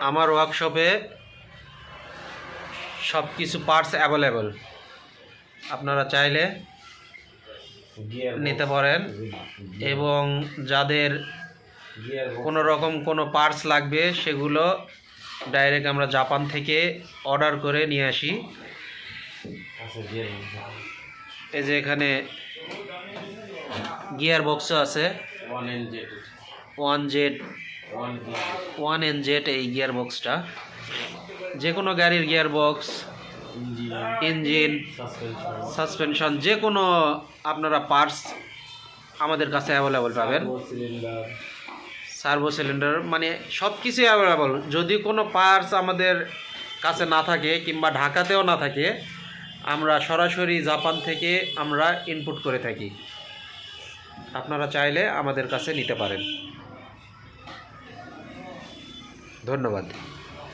আমার ওয়ার্কশপে সব কিছু পার্টস অ্যাভেলেবল, আপনারা চাইলে নিতে পারেন। এবং যাদের কোনো রকম কোনো পার্টস লাগবে সেগুলো ডাইরেক্ট আমরা জাপান থেকে অর্ডার করে নিয়ে আসি। এই যে এখানে গিয়ার বক্সও আছে, 1NZ এই গিয়ার বক্সটা। যে কোনো গাড়ির গিয়ার বক্স, ইঞ্জিন, সাসপেনশন, যে কোনো আপনারা পার্টস আমাদের কাছে অ্যাভেলেবল পাবেন। সার্ভো সিলিন্ডার মানে সব কিছুই অ্যাভেলেবল। যদি কোনো পার্টস আমাদের কাছে না থাকে কিংবা ঢাকাতেও না থাকে, আমরা সরাসরি জাপান থেকে আমরা ইনপুট করে থাকি। আপনারা চাইলে আমাদের কাছে নিতে পারেন। ধন্যবাদ।